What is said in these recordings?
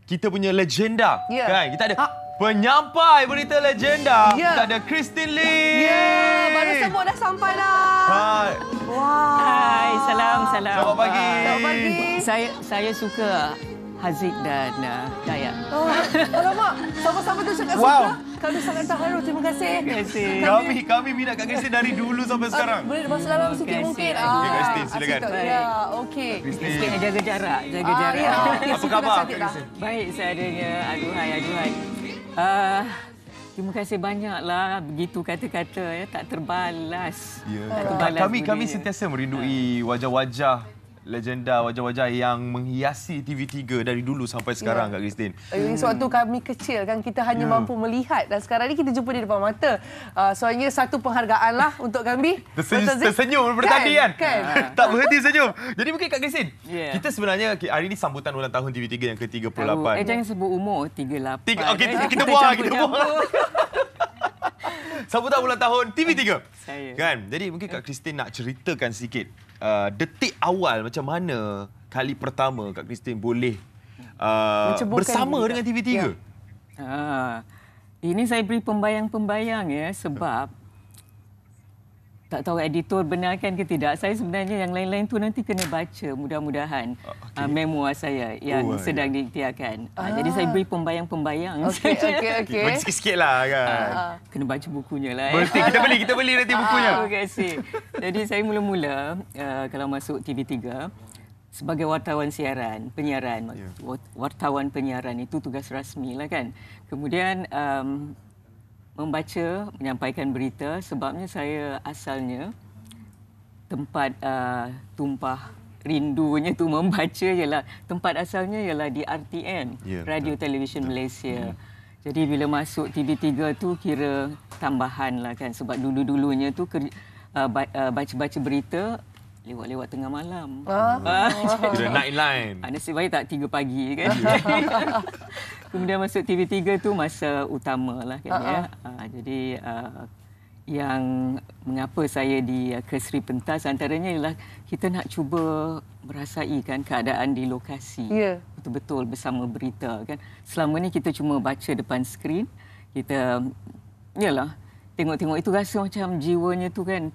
kita punya legenda. Ya. Kan? Kita ada penyampai berita legenda. Ya. Kita ada Christine Lee. Ya, baru semua dah sampai dah. Hai. Wah. Hai, salam. Selamat pagi. Selamat pagi. Saya suka Haziq dan Dayak. Oh, alamak, sama-sama tu cakap Wow. suka. Kami sangat terharu, terima kasih. Terima kasih. Kami minat Kak Christine dari dulu sampai sekarang. Boleh masuk dalam sikit Terima mungkin? kasih. Okey, Kak Christine, silakan. Ya, okey. Christine. Jaga jarak, jaga jarak. Ya, okey, Apa suka khabar, dah cantik Kak dah. Christine? Baik seadanya. Aduhai. Terima kasih banyaklah begitu kata-kata ya, tak terbalas. Ya. Tak terbalas Kami budinya. sentiasa merindui wajah-wajah legenda, wajah-wajah yang menghiasi TV3 dari dulu sampai sekarang, Kak Christine. Sewaktu kami kecil kan kita hanya mampu melihat dan sekarang ni kita jumpa di depan mata. Soalnya satu penghargaan lah untuk kami. Tersenyum daripada tadi kan? Kan? Tak berhenti senyum. Jadi mungkin Kak Christine, Ya. kita sebenarnya hari ini sambutan ulang tahun TV3 yang ke-38. Jangan sebut umur 38. Okey, kita Kita buang. campur-campur. Sambutan ulang tahun TV3. Saya. Kan? Jadi mungkin Kak Christine nak ceritakan sikit detik awal macam mana kali pertama Kak Christine boleh Menceburkan bersama diri, dengan Kak. TV3. Ya. Ini saya beri pembayang-pembayang ya sebab tak tahu editor benarkan ke tidak. Saya sebenarnya yang lain-lain tu nanti kena baca mudah-mudahan memoir saya yang sedang diikhtiarkan. Jadi saya beri pembayang-pembayang. Okey. Bagi sikit-sikit lah kan. Kena baca bukunya lah. Berarti kita beli nanti bukunya. Terima kasih. Jadi saya mula-mula kalau masuk TV3 sebagai wartawan penyiaran. Wartawan penyiaran itu tugas rasmi lah kan. Kemudian membaca, menyampaikan berita sebabnya saya asalnya tempat tumpah rindunya tu membaca ialah tempat asalnya ialah di RTM, Radio Television Malaysia. Jadi bila masuk TV3 tu kira tambahan lah kan sebab dulu-dulunya tu baca-baca berita lewat tengah malam. Kira nightline. Nasib baik tak 3 pagi kan. Kemudian masuk TV3 tu masa utama lah kan ya. Jadi yang mengapa saya di Kesri Pentas antaranya ialah kita nak cuba merasai kan keadaan di lokasi. Ya. Betul-betul bersama berita kan. Selama ni kita cuma baca depan skrin. Kita yalah tengok-tengok itu rasa macam jiwanya tu kan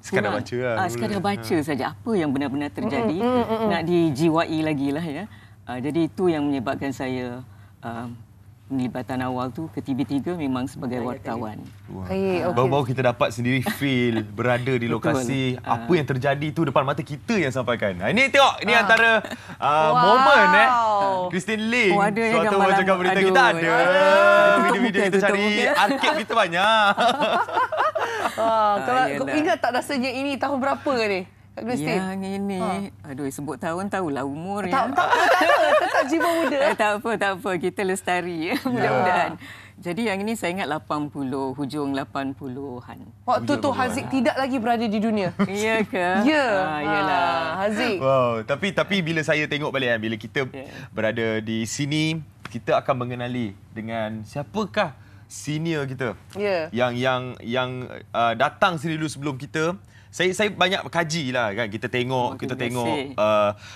Sekadar kurang. baca lah. Sekadar baca saja apa yang benar-benar terjadi nak dijiwai lagi lah ya. Jadi itu yang menyebabkan saya penglibatan awal tu ke TV3 memang sebagai wartawan. Baru-baru kita dapat sendiri feel berada di lokasi. Apa yang terjadi tu depan mata kita yang sampaikan. Ini tengok, ini antara momen Christine Lee. Ada yang suatu gambar cakap lama. berita Aduh. kita ada. Video-video kita tutup cari muka. arcade kita banyak. Kalau yelah. ingat tak rasanya ini tahun berapa ni? Kak Christine? Yang ini, aduh sebut tahun tahulah umur Tak ya. apa, tetap jiwa muda. Tak apa. Kita lestari mudah-mudahan. Jadi yang ini saya ingat 80, hujung 80-an. Waktu tu Haziq tidak lagi berada di dunia. Iya ke? Ya. Iyalah. Haziq. Wow, tapi bila saya tengok balik kan, bila kita berada di sini, kita akan mengenali dengan siapakah senior kita. Ya. Yang datang sini dulu sebelum kita. Saya banyak kaji lah kan. Kita tengok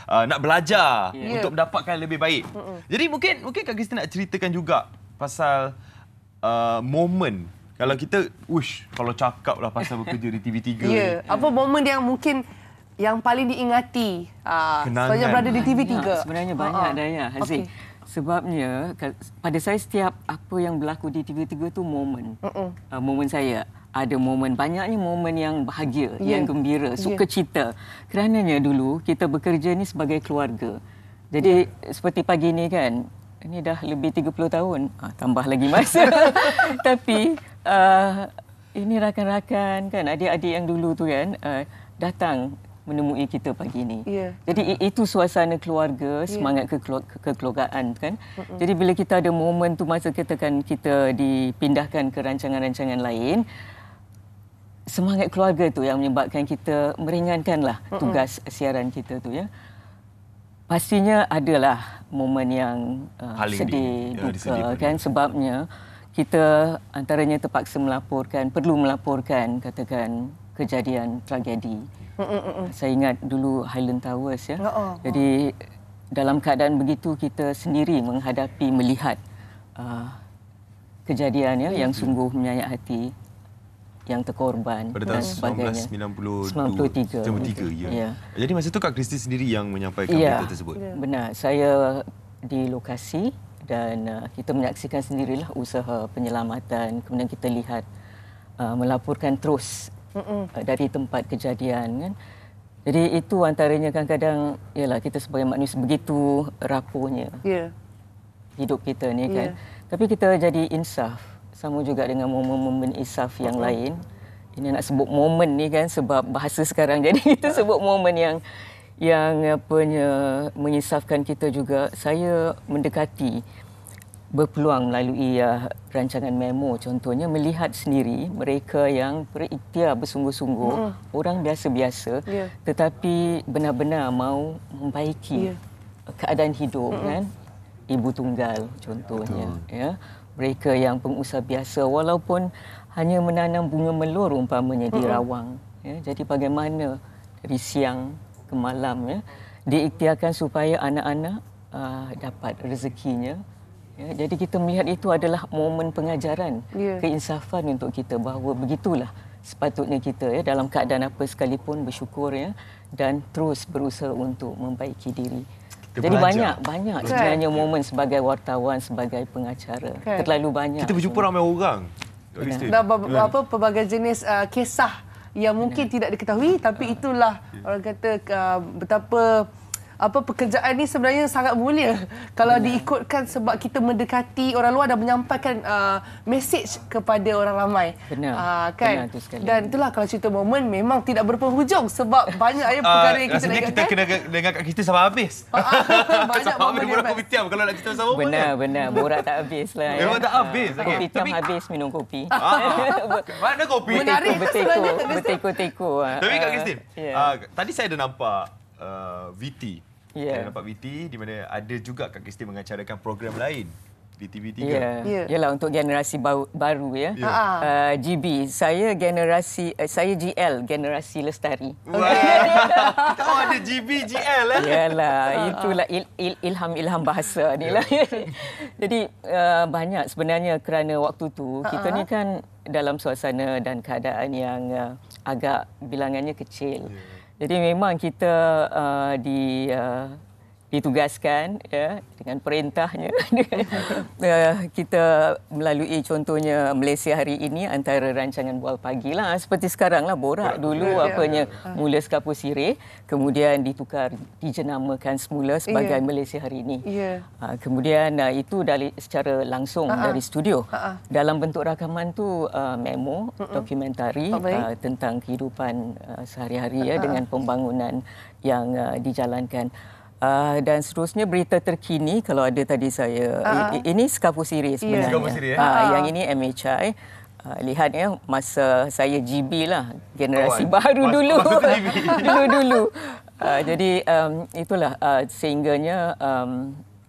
nak belajar untuk mendapatkan lebih baik. Jadi mungkin Kak Christine nak ceritakan juga pasal momen kalau kita kalau cakap lah pasal bekerja di TV3 Ya, ni. apa momen yang mungkin yang paling diingati Kenangan. sepanjang berada di TV3? Sebenarnya banyak Daya, Haziq. Sebabnya pada saya setiap apa yang berlaku di TV3 tu momen. Momen saya. Ada momen, banyaknya momen yang bahagia, yang gembira, sukacita. Kerananya dulu kita bekerja ni sebagai keluarga. Jadi seperti pagi ni kan, ini dah lebih 30 tahun. Tambah lagi masa. Tapi ini rakan-rakan kan, adik-adik yang dulu tu kan, datang menemui kita pagi ni. Jadi itu suasana keluarga, semangat kekeluargaan kan. Jadi bila kita ada momen tu masa kita dipindahkan ke rancangan-rancangan lain, semangat keluarga tu yang menyebabkan kita meringankanlah tugas siaran kita tu ya. Pastinya adalah momen yang sedih, duka kan sebabnya kita antaranya terpaksa perlu melaporkan katakan kejadian tragedi. Saya ingat dulu Highland Towers ya. Jadi dalam keadaan begitu kita sendiri melihat kejadian yang sungguh menyayat hati yang terkorban pada dan sebagainya. tahun 1993. Ya. Jadi masa tu Kak Christine sendiri yang menyampaikan berita tersebut. Benar. Saya di lokasi dan kita menyaksikan sendirilah usaha penyelamatan. Kemudian kita lihat melaporkan terus dari tempat kejadian kan. Jadi itu antaranya kadang-kadang ialah kita sebagai manusia begitu rapuhnya hidup kita ni kan. Tapi kita jadi insaf. Sama juga dengan momen-momen insaf yang lain. Ini nak sebut momen ni kan sebab bahasa sekarang. Jadi kita sebut momen yang menginsafkan kita juga. Saya mendekati berpeluang melalui rancangan memo. Contohnya melihat sendiri mereka yang berikhtiar bersungguh-sungguh. Orang biasa-biasa tetapi benar-benar mau membaiki keadaan hidup kan. Ibu tunggal contohnya. Ya. Mereka yang pengusaha biasa walaupun hanya menanam bunga melur umpamanya di rawang. Ya, jadi bagaimana dari siang ke malam diikhtiarkan supaya anak-anak dapat rezekinya. Ya, jadi kita melihat itu adalah momen pengajaran keinsafan untuk kita bahawa begitulah sepatutnya kita dalam keadaan apa sekalipun bersyukur dan terus berusaha untuk membaiki diri. Jadi banyak sebenarnya momen sebagai wartawan, sebagai pengacara. Terlalu banyak. Kita berjumpa ramai orang. Dan pelbagai jenis kisah yang mungkin tidak diketahui, tapi itulah orang kata betapa pekerjaan ini sebenarnya sangat mulia kalau diikutkan sebab kita mendekati orang luar dan menyampaikan mesej kepada orang ramai. Kan? Benar tu sekali. Dan itulah kalau cerita momen memang tidak berpenghujung sebab banyak perkara yang kita nak ingatkan. Kita kena dengar kat kita sampai habis. Banyak momen yang kopitiam kalau nak cerita sama benar. Borak tak habis lah. Memang tak habis. Kopi tiam habis minum kopi. Mana kopi? Menarik Berteko. Tapi Kak Christine, tadi saya ada nampak VT. Saya nampak VT di mana ada juga Kak Christine mengacarakan program lain di TV3. Yalah untuk generasi baru GB. Saya GL, generasi lestari. Kita ada GB, GL Yalah, itulah ilham bahasa ni lah. Jadi banyak sebenarnya kerana waktu tu kita ni kan dalam suasana dan keadaan yang agak bilangannya kecil. Jadi memang kita ditugaskan dengan perintahnya kita melalui contohnya Malaysia Hari Ini antara rancangan Bual Pagi lah seperti sekarang lah borak dulu mula Sekapur Sirih kemudian dijenamakan semula sebagai Malaysia Hari Ini. Kemudian itu secara langsung dari studio. Dalam bentuk rakaman tu memo dokumentari tentang kehidupan sehari-hari dengan pembangunan yang dijalankan. Dan seterusnya berita terkini kalau ada tadi saya ini Sekapur Sirih sebenarnya. Sekapur Sirih, yang ini MHI. Lihat masa saya GB lah generasi baru dulu. Jadi itulah sehingganya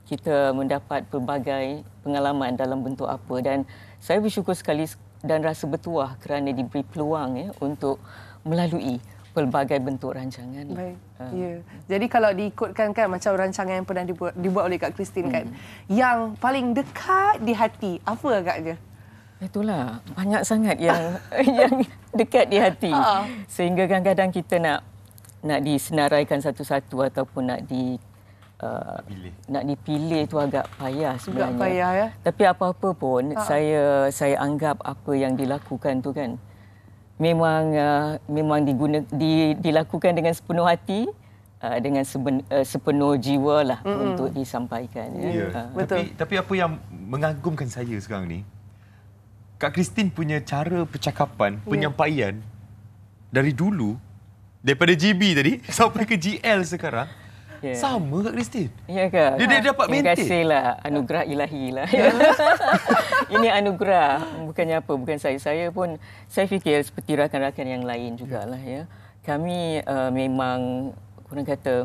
kita mendapat pelbagai pengalaman dalam bentuk apa dan saya bersyukur sekali dan rasa bertuah kerana diberi peluang untuk melalui pelbagai bentuk rancangan. Baik. Jadi kalau diikutkan kan macam rancangan yang pernah dibuat oleh Kak Christine kan, yang paling dekat di hati apa agaknya? Itulah banyak sangat yang dekat di hati. Sehingga kadang-kadang kita nak disenaraikan satu-satu ataupun nak dipilih tu agak payah sebenarnya. Agak payah Tapi apa-apa pun saya anggap apa yang dilakukan tu kan memang dilakukan dengan sepenuh hati, dengan sepenuh jiwa lah untuk disampaikan. Betul. Tapi apa yang mengagumkan saya sekarang ni, Kak Christine punya cara percakapan, penyampaian dari dulu, daripada GB tadi sampai ke GL sekarang, sama Kak Christine. Ya ke? Dia dapat maintain. Terima kasihlah, anugerah ilahi lah. Ini anugerah, bukannya apa, bukan saya. Saya pun, saya fikir seperti rakan-rakan yang lain jugalah ya. Kami memang, orang kata,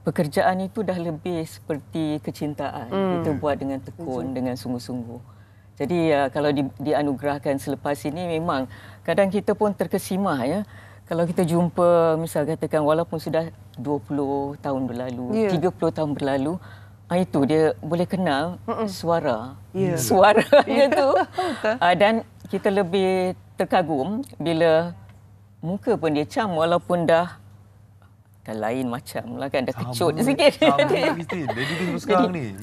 pekerjaan itu dah lebih seperti kecintaan. Kita buat dengan tekun, dengan sungguh-sungguh. Jadi kalau dianugerahkan selepas ini memang kadang kita pun terkesima ya. Kalau kita jumpa, misal katakan walaupun sudah 20 tahun berlalu, 30 tahun berlalu, itu dia boleh kenal suara. Suaranya tu. Dan kita lebih terkagum bila muka pun dia cam walaupun dah lain macam lah kan, dah kecut sikit.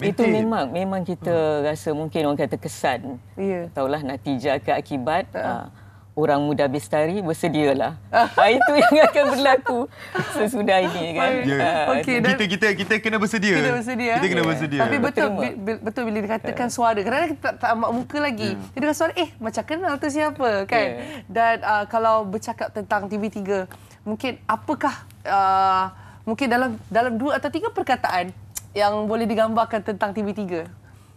Itu memang kita rasa mungkin orang kata kesan. Taulah natijah ke akibat. Orang muda Bestari bersedialah. Itu yang akan berlaku sesudah ini kan. Kita kena bersedia. Kita kena bersedia. Tapi betul bila dikatakan suara. Kadang-kadang kita tak nampak muka lagi. Dia dengar suara, macam kenal tu siapa kan. Dan kalau bercakap tentang TV3, mungkin apakah mungkin dalam 2 atau 3 perkataan yang boleh digambarkan tentang TV3?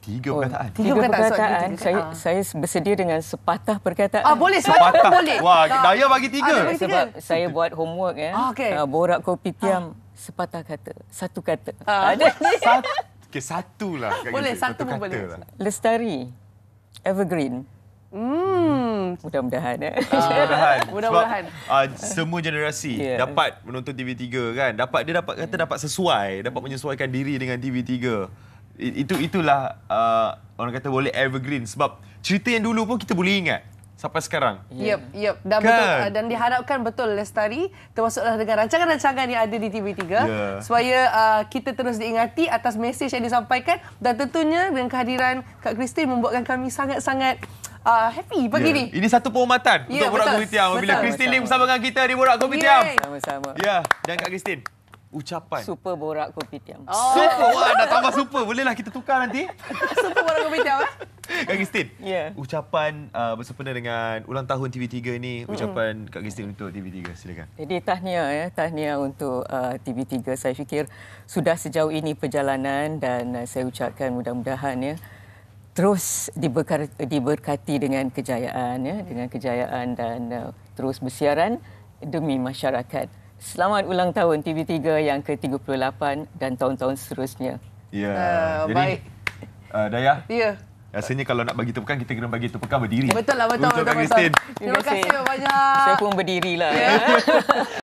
3 perkataan. 3 perkataan. Saya bersedia dengan sepatah perkataan. Boleh, sepatah boleh. Wah, Daya bagi 3. Sebab saya buat homework ya. Borak Kopitiam sepatah kata, satu kata. Satu lah. Boleh, satu pun boleh. Lestari, evergreen. Mudah-mudahan. Mudah-mudahan. Semua generasi dapat menonton TV3 kan. Dapat sesuai, dapat menyesuaikan diri dengan TV3. Itulah orang kata boleh evergreen sebab cerita yang dulu pun kita boleh ingat sampai sekarang. Yep. Dan betul, dan diharapkan betul Lestari termasuklah dengan rancangan-rancangan yang ada di TV3 supaya kita terus diingati atas mesej yang disampaikan, dan tentunya dengan kehadiran Kak Christine membuatkan kami sangat-sangat happy pagi ni. Ini satu penghormatan untuk Borak Kopitiam bila Christine Lim bersama dengan kita di Borak Kopitiam. Sama-sama. Dan Kak Christine, ucapan Super Borak Kopitiam. Super. Wah, dah tambah super. Bolehlah kita tukar nanti. Super Borak Kopitiam. Kak Christine, ucapan bersempena dengan ulang tahun TV3 ni, ucapan Kak Christine untuk TV3, silakan. Jadi tahniah untuk TV3. Saya fikir sudah sejauh ini perjalanan, dan saya ucapkan mudah-mudahan terus diberkati dengan kejayaan dan terus bersiaran demi masyarakat. Selamat ulang tahun TV3 yang ke-38 dan tahun-tahun seterusnya. Jadi, baik. Daya? Rasanya kalau nak bagi tepukan, kita kena bagi tepukan berdiri. Betul lah. Untuk Kak Christine. Terima kasih banyak. Saya pun berdirilah.